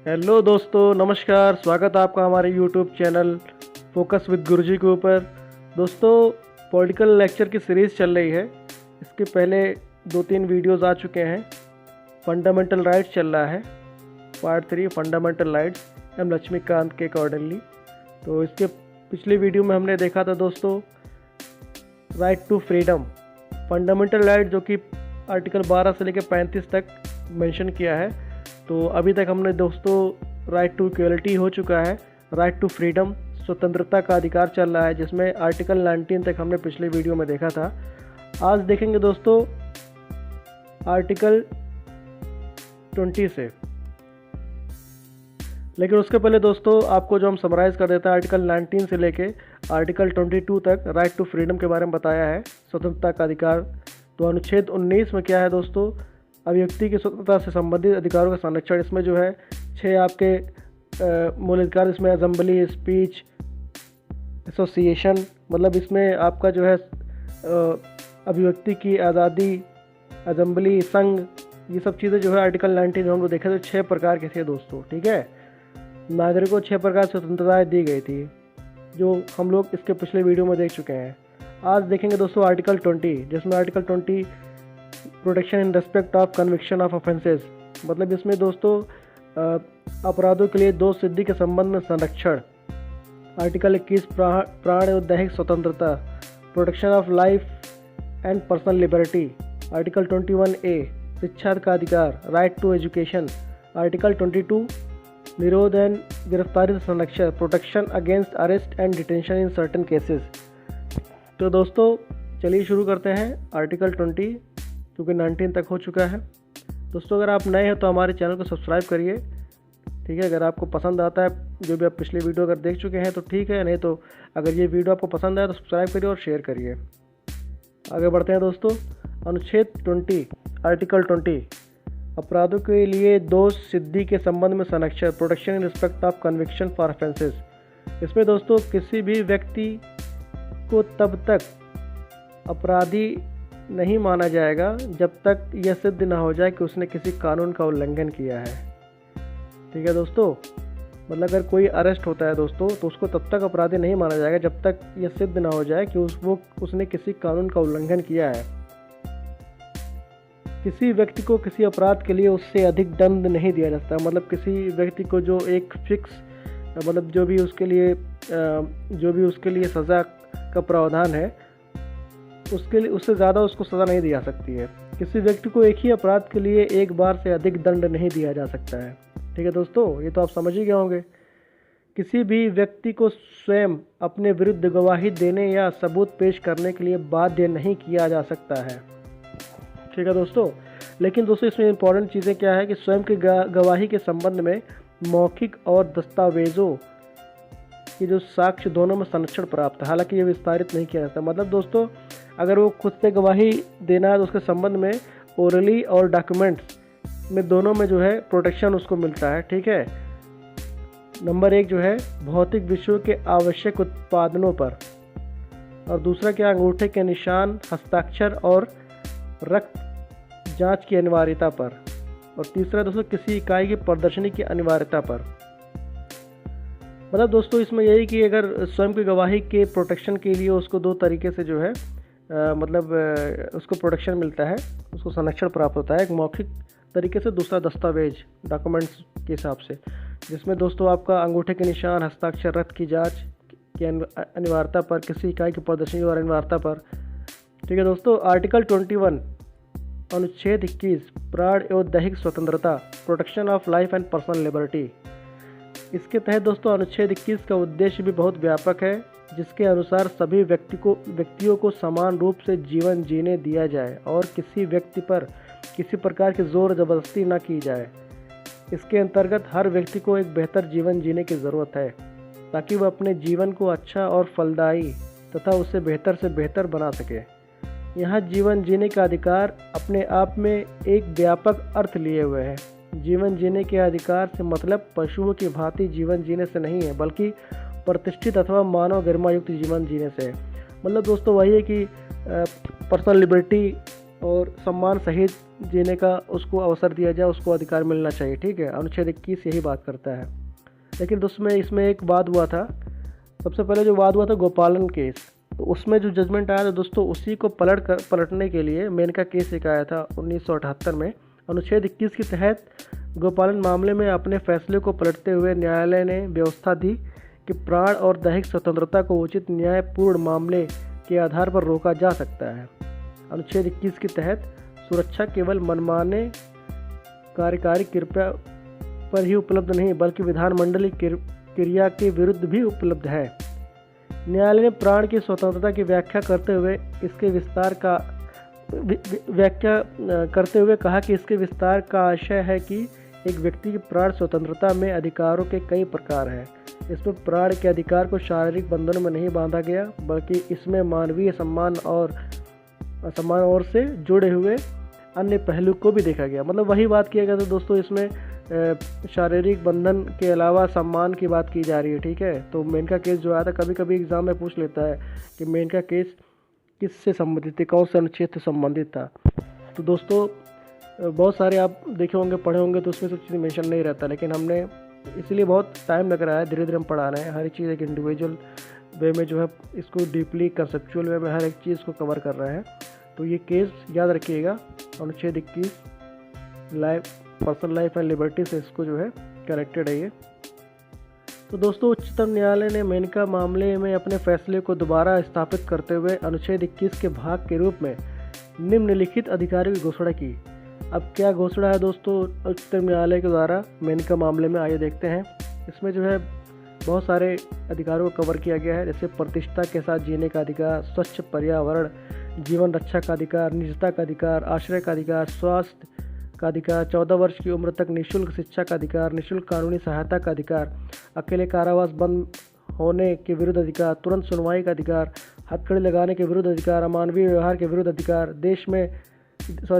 Hello दोस्तों, नमस्कार। स्वागत है आपका हमारे यूट्यूब चैनल फोकस विद गुरुजी के ऊपर। दोस्तों, पॉलिटिकल लेक्चर की सीरीज़ चल रही है। इसके पहले 2-3 वीडियोस आ चुके हैं। फंडामेंटल राइट्स चल रहा है, part 3 fundamental rights M Laxmikant के अकॉर्डिंगली। तो इसके पिछले वीडियो में हमने देखा था दोस्तों right to freedom, fundamental right जो कि आर्टिकल 12 से लेकर 35 तक मेंशन किया है। तो अभी तक हमने दोस्तों राइट टू इक्वलिटी हो चुका है, राइट टू फ्रीडम स्वतंत्रता का अधिकार चल रहा है, जिसमें आर्टिकल 19 तक हमने पिछले वीडियो में देखा था। आज देखेंगे दोस्तों आर्टिकल 20 से। लेकिन उसके पहले दोस्तों आपको जो हम समराइज़ कर देते हैं, आर्टिकल 19 से लेके आर्टिकल 22 तक राइट टू फ्रीडम के बारे में बताया है, स्वतंत्रता का अधिकार। तो अनुच्छेद 19 में क्या है दोस्तों, अभिव्यक्ति की स्वतंत्रता से संबंधित अधिकारों का संरक्षण। इसमें जो है 6 आपके मूल अधिकार, इसमें असेंबली, स्पीच, एसोसिएशन, मतलब इसमें आपका जो है अभिव्यक्ति की आज़ादी, असेंबली, संघ, ये सब चीज़ें जो है आर्टिकल 19 में हम लोग देखे तो 6 प्रकार के थे दोस्तों। ठीक है, नागरिकों को 6 प्रकार स्वतंत्रताएँ दी गई थी, जो हम लोग इसके पिछले वीडियो में देख चुके हैं। आज देखेंगे दोस्तों आर्टिकल 20, जिसमें article 20 protection in respect of conviction of offences, मतलब इसमें दोस्तों अपराधों के लिए दोष सिद्धि के संबंध में संरक्षण। आर्टिकल 21 प्राण और दैहिक स्वतंत्रता, protection of life and personal liberty. Article 21A शिक्षा का अधिकार, राइट टू एजुकेशन। आर्टिकल 22 निरोध एंड गिरफ्तारी से संरक्षण, protection against arrest and detention in certain cases. तो दोस्तों चलिए शुरू करते हैं आर्टिकल 20, क्योंकि 19 तक हो चुका है। दोस्तों अगर आप नए हैं तो हमारे चैनल को सब्सक्राइब करिए। ठीक है, अगर आपको पसंद आता है जो भी आप पिछले वीडियो अगर देख चुके हैं तो ठीक है, नहीं तो अगर ये वीडियो आपको पसंद आए तो सब्सक्राइब करिए और शेयर करिए। आगे बढ़ते हैं दोस्तों। अनुच्छेद 20 आर्टिकल 20 अपराधों के लिए दोष सिद्धि के संबंध में संरक्षण, protection in respect of conviction for offences. इसमें दोस्तों किसी भी व्यक्ति को तब तक अपराधी नहीं माना जाएगा जब तक यह सिद्ध ना हो जाए कि उसने किसी कानून का उल्लंघन किया है। ठीक है दोस्तों, मतलब अगर कोई अरेस्ट होता है दोस्तों तो उसको तब तक अपराधी नहीं माना जाएगा जब तक यह सिद्ध ना हो जाए कि उसने किसी कानून का उल्लंघन किया है। किसी व्यक्ति को किसी अपराध के लिए उससे अधिक दंड नहीं दिया जाता, मतलब किसी व्यक्ति को जो एक फिक्स, मतलब जो भी उसके लिए सज़ा का प्रावधान है उसके लिए उससे ज़्यादा उसको सज़ा नहीं दी जा सकती है। किसी व्यक्ति को एक ही अपराध के लिए एक बार से अधिक दंड नहीं दिया जा सकता है। ठीक है दोस्तों, ये तो आप समझ ही गए होंगे। किसी भी व्यक्ति को स्वयं अपने विरुद्ध गवाही देने या सबूत पेश करने के लिए बाध्य नहीं किया जा सकता है। ठीक है दोस्तों, लेकिन दोस्तों इसमें इंपॉर्टेंट चीज़ें क्या है कि स्वयं की गवाही के संबंध में मौखिक और दस्तावेज़ों की जो साक्ष्य दोनों में संरक्षण प्राप्त है, हालांकि ये विस्तारित नहीं किया जाता। मतलब दोस्तों अगर वो खुद से गवाही देना है तो उसके संबंध में ओरली और डॉक्यूमेंट्स में दोनों में जो है प्रोटेक्शन उसको मिलता है। ठीक है, नंबर 1 जो है भौतिक विषयों के आवश्यक उत्पादनों पर, और दूसरा क्या, अंगूठे के निशान, हस्ताक्षर और रक्त जांच की अनिवार्यता पर, और तीसरा दोस्तों किसी इकाई की प्रदर्शनी की अनिवार्यता पर। मतलब दोस्तों इसमें यही कि अगर स्वयं की गवाही के प्रोटेक्शन के लिए उसको 2 तरीके से जो है उसको प्रोटेक्शन मिलता है, उसको संरक्षण प्राप्त होता है। एक मौखिक तरीके से, दूसरा दस्तावेज डॉक्यूमेंट्स के हिसाब से, जिसमें दोस्तों आपका अंगूठे के निशान, हस्ताक्षर, रक्त की जांच की अनिवार्यता पर, किसी इकाई की प्रदर्शनी और अनिवार्यता पर। ठीक है दोस्तों, आर्टिकल 21 अनुच्छेद 21 प्राण एवं दैहिक स्वतंत्रता, protection of life and personal liberty. इसके तहत दोस्तों अनुच्छेद 21 का उद्देश्य भी बहुत व्यापक है, जिसके अनुसार सभी व्यक्तियों को समान रूप से जीवन जीने दिया जाए और किसी व्यक्ति पर किसी प्रकार की जोर जबरदस्ती न की जाए। इसके अंतर्गत हर व्यक्ति को एक बेहतर जीवन जीने की ज़रूरत है, ताकि वह अपने जीवन को अच्छा और फलदायी तथा उसे बेहतर से बेहतर बना सके। यहाँ जीवन जीने का अधिकार अपने आप में एक व्यापक अर्थ लिए हुए है। जीवन जीने के अधिकार से मतलब पशुओं की भांति जीवन जीने से नहीं है, बल्कि प्रतिष्ठित अथवा मानव गरिमा युक्त जीवन जीने से। मतलब दोस्तों वही है कि पर्सनल लिबर्टी और सम्मान सहित जीने का उसको अवसर दिया जाए, उसको अधिकार मिलना चाहिए। ठीक है, अनुच्छेद 21 यही बात करता है। लेकिन दोस्तों इसमें एक वाद हुआ था। सबसे पहले जो वाद हुआ था गोपालन केस, तो उसमें जो जजमेंट आया था दोस्तों, उसी को पलटने के लिए मेनका केस एक आया था 1978 में। अनुच्छेद 21 के तहत गोपालन मामले में अपने फैसले को पलटते हुए न्यायालय ने व्यवस्था दी कि प्राण और दैहिक स्वतंत्रता को उचित न्यायपूर्ण मामले के आधार पर रोका जा सकता है। अनुच्छेद 21 के तहत सुरक्षा केवल मनमाने कार्यकारी कृपया पर ही उपलब्ध नहीं, बल्कि विधानमंडलीय क्रिया के विरुद्ध भी उपलब्ध है। न्यायालय ने प्राण की स्वतंत्रता की व्याख्या करते हुए कहा कि इसके विस्तार का आशय है कि एक व्यक्ति की प्राण स्वतंत्रता में अधिकारों के कई प्रकार हैं। इसमें प्राण के अधिकार को शारीरिक बंधनों में नहीं बांधा गया, बल्कि इसमें मानवीय सम्मान और से जुड़े हुए अन्य पहलू को भी देखा गया। मतलब वही बात किया गया था दोस्तों, इसमें शारीरिक बंधन के अलावा सम्मान की बात की जा रही है। ठीक है, तो मेनका केस जो आया था, कभी कभी एग्जाम में पूछ लेता है कि मेनका केस किससे संबंधित थी, कौन से अनुच्छेद से संबंधित था। तो दोस्तों बहुत सारे आप देखे होंगे, पढ़े होंगे, तो उसमें सब चीज़ मेंशन नहीं रहता, लेकिन हमने इसलिए बहुत टाइम लग रहा है, धीरे धीरे हम पढ़ा रहे हैं। हर एक चीज़ एक इंडिविजुअल वे में जो है इसको डीपली कंसेप्चुअल वे में हर एक चीज़ को कवर कर रहे हैं। तो ये केस याद रखिएगा, अनुच्छेद 21 पर्सनल लाइफ एंड लिबर्टी से इसको जो है कनेक्टेड है ये। तो दोस्तों उच्चतम न्यायालय ने मेनका मामले में अपने फैसले को दोबारा स्थापित करते हुए अनुच्छेद 21 के भाग के रूप में निम्नलिखित अधिकारों की घोषणा की। अब क्या घोषणा है दोस्तों उच्चतम न्यायालय के द्वारा मेनका मामले में, आइए देखते हैं। इसमें जो है बहुत सारे अधिकारों को कवर किया गया है, जैसे प्रतिष्ठा के साथ जीने का अधिकार, स्वच्छ पर्यावरण, जीवन रक्षा का अधिकार, निजता का अधिकार, आश्रय का अधिकार, स्वास्थ्य का अधिकार, 14 वर्ष की उम्र तक निःशुल्क शिक्षा का अधिकार, निःशुल्क कानूनी सहायता का अधिकार, अकेले कारावास बंद होने के विरुद्ध अधिकार, तुरंत सुनवाई का अधिकार, हथकड़ी लगाने के विरुद्ध अधिकार, अमानवीय व्यवहार के विरुद्ध अधिकार,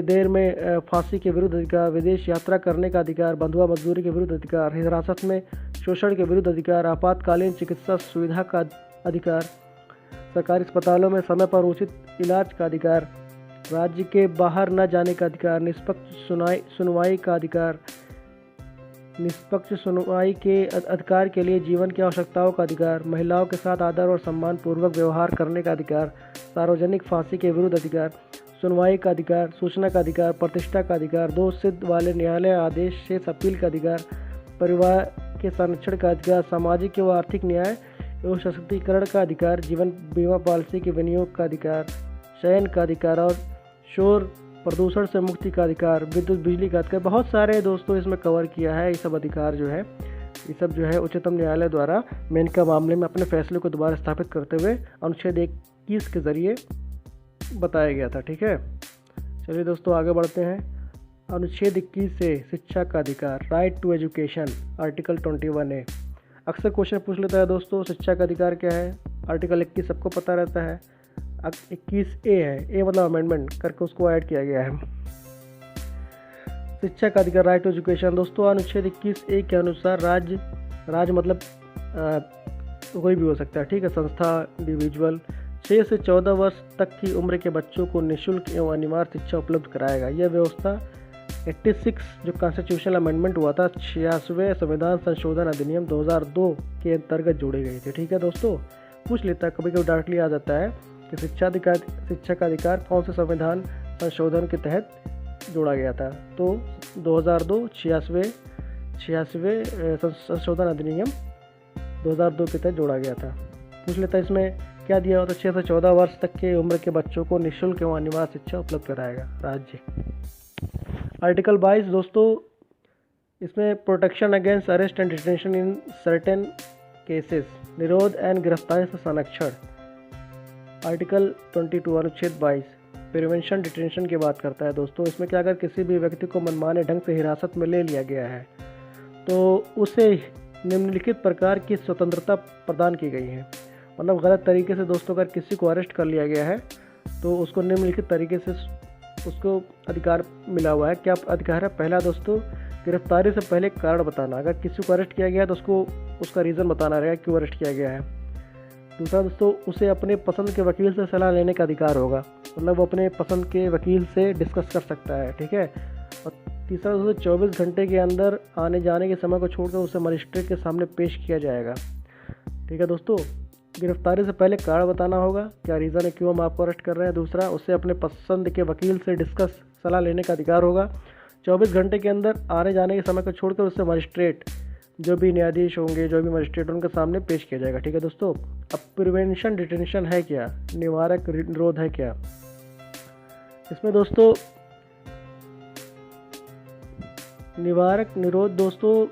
देर में फांसी के विरुद्ध अधिकार, विदेश यात्रा करने का अधिकार, बंधुआ मजदूरी के विरुद्ध अधिकार, हिरासत में शोषण के विरुद्ध अधिकार, आपातकालीन चिकित्सा सुविधा का अधिकार, सरकारी अस्पतालों में समय पर उचित इलाज का अधिकार, राज्य के बाहर न जाने का अधिकार, निष्पक्ष सुनवाई का अधिकार, निष्पक्ष सुनवाई के अधिकार के लिए जीवन की आवश्यकताओं का अधिकार, महिलाओं के साथ आदर और सम्मान पूर्वक व्यवहार करने का अधिकार, सार्वजनिक फांसी के विरुद्ध अधिकार, सुनवाई का अधिकार, सूचना का अधिकार, प्रतिष्ठा का अधिकार, दोष सिद्ध वाले न्यायालय आदेश से अपील का अधिकार, परिवार के संरक्षण का अधिकार, सामाजिक एवं आर्थिक न्याय एवं सशक्तिकरण का अधिकार, जीवन बीमा पॉलिसी के विनियोग का अधिकार, शयन का अधिकार और शोर प्रदूषण से मुक्ति का अधिकार, विद्युत बिजली का अधिकार। बहुत सारे दोस्तों इसमें कवर किया है। ये सब अधिकार जो है, ये सब जो है उच्चतम न्यायालय द्वारा मेनका मामले में अपने फैसले को दोबारा स्थापित करते हुए अनुच्छेद 21 के जरिए बताया गया था। ठीक है, चलिए दोस्तों आगे बढ़ते हैं। अनुच्छेद 21 से शिक्षा का अधिकार, right to education, article 21A। अक्सर क्वेश्चन पूछ लेता है दोस्तों, शिक्षा का अधिकार क्या है। आर्टिकल 21 सबको पता रहता है, 21A है, ए मतलब अमेंडमेंट करके उसको ऐड किया गया है। शिक्षा का अधिकार, राइट टू एजुकेशन। दोस्तों अनुच्छेद 21A के अनुसार राज्य मतलब कोई भी हो सकता है, ठीक है, संस्था, इंडिविजुअल 6 से 14 वर्ष तक की उम्र के बच्चों को निःशुल्क एवं अनिवार्य शिक्षा उपलब्ध कराएगा। यह व्यवस्था 86 जो कॉन्स्टिट्यूशनल अमेंडमेंट हुआ था, 86वें संविधान संशोधन अधिनियम 2002 के अंतर्गत जोड़ी गई थी। ठीक है दोस्तों, पूछ लेता है कभी कभी डायरेक्टली आ जाता है कि शिक्षा का अधिकार कौन से संविधान संशोधन के तहत जोड़ा गया था। तो 2002 86वें संशोधन अधिनियम 2002 के तहत जोड़ा गया था। पूछ लेता है इसमें क्या दिया होता, 6 से 14 वर्ष तक के उम्र के बच्चों को निःशुल्क एवं अनिवार्य शिक्षा उपलब्ध कराएगा राज्य। आर्टिकल 22 दोस्तों, इसमें protection against arrest and detention in certain cases, निरोध एंड गिरफ्तारी से संरक्षण। आर्टिकल 22 अनुच्छेद 22 प्रिवेंशन डिटेंशन की बात करता है दोस्तों। इसमें क्या, अगर किसी भी व्यक्ति को मनमाने ढंग से हिरासत में ले लिया गया है तो उसे निम्नलिखित प्रकार की स्वतंत्रता प्रदान की गई है। मतलब गलत तरीके से दोस्तों अगर किसी को अरेस्ट कर लिया गया है तो उसको निम्नलिखित तरीके से उसको अधिकार मिला हुआ है। क्या अधिकार है? पहला दोस्तों, गिरफ्तारी से पहले कारण बताना। अगर किसी को अरेस्ट किया गया है तो उसको उसका रीज़न बताना रहेगा क्यों अरेस्ट किया गया है। दूसरा दोस्तों, उसे अपने पसंद के वकील से सलाह लेने का अधिकार होगा। मतलब वो अपने पसंद के वकील से डिस्कस कर सकता है, ठीक है। और तीसरा दोस्तों 24 घंटे के अंदर आने जाने के समय को छोड़कर उसे मजिस्ट्रेट के सामने पेश किया जाएगा, ठीक है दोस्तों। गिरफ्तारी से पहले कारण बताना होगा, क्या रीज़न है क्यों हम आपको अरेस्ट कर रहे हैं। दूसरा, उसे अपने पसंद के वकील से डिस्कस सलाह लेने का अधिकार होगा। 24 घंटे के अंदर आने जाने के समय को छोड़कर उससे मजिस्ट्रेट, जो भी न्यायाधीश होंगे, जो भी मजिस्ट्रेट उनके सामने पेश किया जाएगा, ठीक है दोस्तों। अब प्रिवेंशन डिटेंशन है क्या, निवारक निरोध है क्या। इसमें दोस्तों निवारक निरोध दोस्तों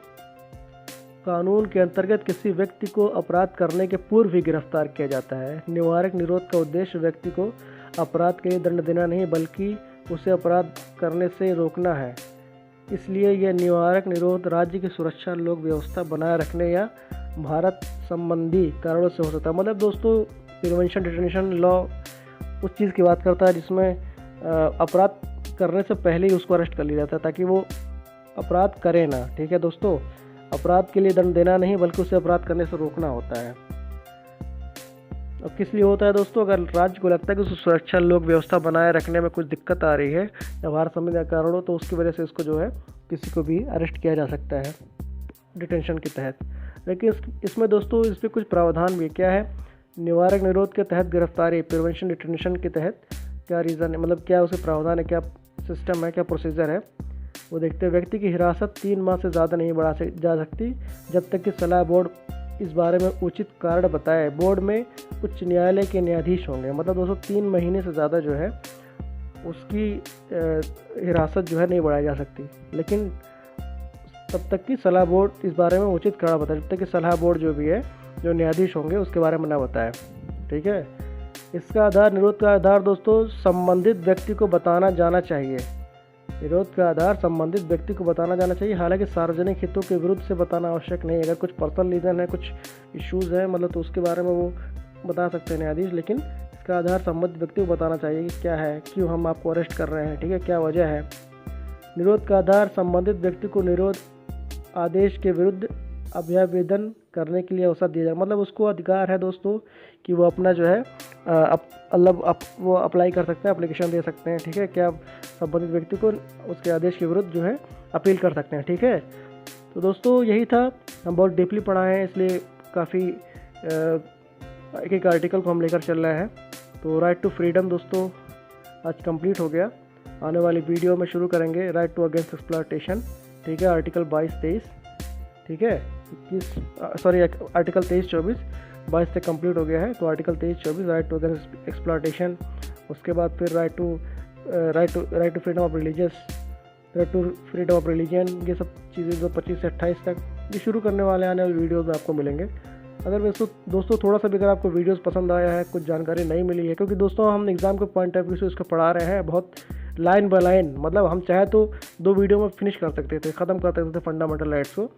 कानून के अंतर्गत किसी व्यक्ति को अपराध करने के पूर्व ही गिरफ्तार किया जाता है। निवारक निरोध का उद्देश्य व्यक्ति को अपराध के लिए दंड देना नहीं, बल्कि उसे अपराध करने से रोकना है। इसलिए यह निवारक निरोध राज्य की सुरक्षा, लोक व्यवस्था बनाए रखने या भारत संबंधी कारणों से हो सकता है। मतलब दोस्तों प्रिवेंशन डिटेंशन लॉ उस चीज़ की बात करता है जिसमें अपराध करने से पहले ही उसको अरेस्ट कर लिया जाता है, ताकि वो अपराध करे ना, ठीक है दोस्तों। अपराध के लिए दंड देना नहीं, बल्कि उसे अपराध करने से रोकना होता है। अब किस लिए होता है दोस्तों, अगर राज्य को लगता है कि उस सुरक्षा, लोक व्यवस्था बनाए रखने में कुछ दिक्कत आ रही है या भारत संबंधी का कारण हो, तो उसकी वजह से इसको जो है किसी को भी अरेस्ट किया जा सकता है डिटेंशन के तहत। लेकिन इसमें दोस्तों इस पर कुछ प्रावधान भी क्या है। निवारक निरोध के तहत गिरफ्तारी, प्रिवेंशन डिटेंशन के तहत क्या रीज़न है, मतलब क्या उसके प्रावधान है, क्या सिस्टम है, क्या प्रोसीजर है, वो देखते हैं। व्यक्ति की हिरासत 3 माह से ज़्यादा नहीं बढ़ा जा सकती जब तक कि सलाह बोर्ड इस बारे में उचित कारण बताए। बोर्ड में उच्च न्यायालय के न्यायाधीश होंगे। मतलब दोस्तों 3 महीने से ज़्यादा जो है उसकी हिरासत जो है नहीं बढ़ाई जा सकती, लेकिन तब तक कि सलाह बोर्ड इस बारे में उचित कारण बताए, जब तक कि सलाह बोर्ड जो भी है, जो न्यायाधीश होंगे, उसके बारे में ना बताए, ठीक है। इसका आधार, निरोध का आधार दोस्तों संबंधित व्यक्ति को बताना जाना चाहिए। निरोध का आधार संबंधित व्यक्ति को बताना जाना चाहिए। हालांकि सार्वजनिक हितों के विरुद्ध से बताना आवश्यक नहीं। अगर कुछ पर्सनल रीज़न है, कुछ इश्यूज़ है, मतलब तो उसके बारे में वो बता सकते हैं न्यायाधीश, लेकिन इसका आधार संबंधित व्यक्ति को बताना चाहिए कि क्या है, क्यों हम आपको अरेस्ट कर रहे हैं, ठीक है, क्या वजह है। निरोध का आधार संबंधित व्यक्ति को निरोध आदेश के विरुद्ध अभ्यावेदन करने के लिए अवसर दिया जाए। मतलब उसको अधिकार है दोस्तों कि वो अपना जो है वो अप्लाई कर सकते हैं, एप्लीकेशन दे सकते हैं, ठीक है। क्या संबंधित व्यक्ति को उसके आदेश के विरुद्ध जो है अपील कर सकते हैं, ठीक है। तो दोस्तों यही था, हम बहुत डीपली पढ़ाए हैं, इसलिए काफ़ी एक एक आर्टिकल को हम लेकर चल रहे हैं। तो राइट टू फ्रीडम दोस्तों आज कंप्लीट हो गया। आने वाली वीडियो में शुरू करेंगे राइट टू अगेंस्ट एक्सप्लॉयटेशन, ठीक है, आर्टिकल 22-23, ठीक है, आर्टिकल 23-24 22 से कंप्लीट हो गया है। तो article 23-24 right to against exploitation, उसके बाद फिर right to freedom of freedom of religion, ये सब चीज़ें जो 25 से 28 तक ये शुरू करने वाले आने वाले वीडियोज़ में आपको मिलेंगे। अगर दोस्तों थोड़ा सा भी अगर आपको वीडियोस पसंद आया है, कुछ जानकारी नहीं मिली है, क्योंकि दोस्तों हम एग्ज़ाम के पॉइंट ऑफ व्यू से इसको पढ़ा रहे हैं बहुत लाइन बाय लाइन, मतलब हम चाहे तो 2 वीडियो में फिनिश कर सकते थे, ख़त्म कर सकते थे फंडामेंटल राइट्स को,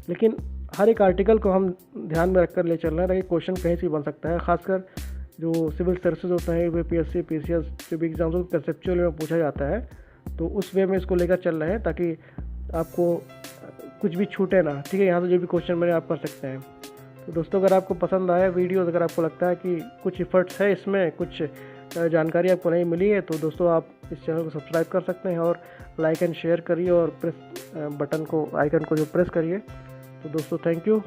लेकिन हर एक आर्टिकल को हम ध्यान में रखकर ले चल रहे हैं ताकि क्वेश्चन कहीं से बन सकता है। खासकर जो सिविल सर्विसेज होता है, यूपीएससी, पीसीएस जो भी एग्जाम्स कंसेप्चुअल में पूछा जाता है, तो उस वे में इसको लेकर चल रहे हैं ताकि आपको कुछ भी छूटे ना, ठीक है। यहाँ से जो भी क्वेश्चन मैंने आप कर सकते हैं। तो दोस्तों अगर आपको पसंद आया वीडियो, अगर आपको लगता है कि कुछ इफ़र्ट्स है इसमें, कुछ जानकारी आपको नहीं मिली है, तो दोस्तों आप इस चैनल को सब्सक्राइब कर सकते हैं और लाइक एंड शेयर करिए और प्रेस बटन को, आइकन को जो प्रेस करिए। तो दोस्तों thank you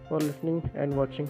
for listening and watching.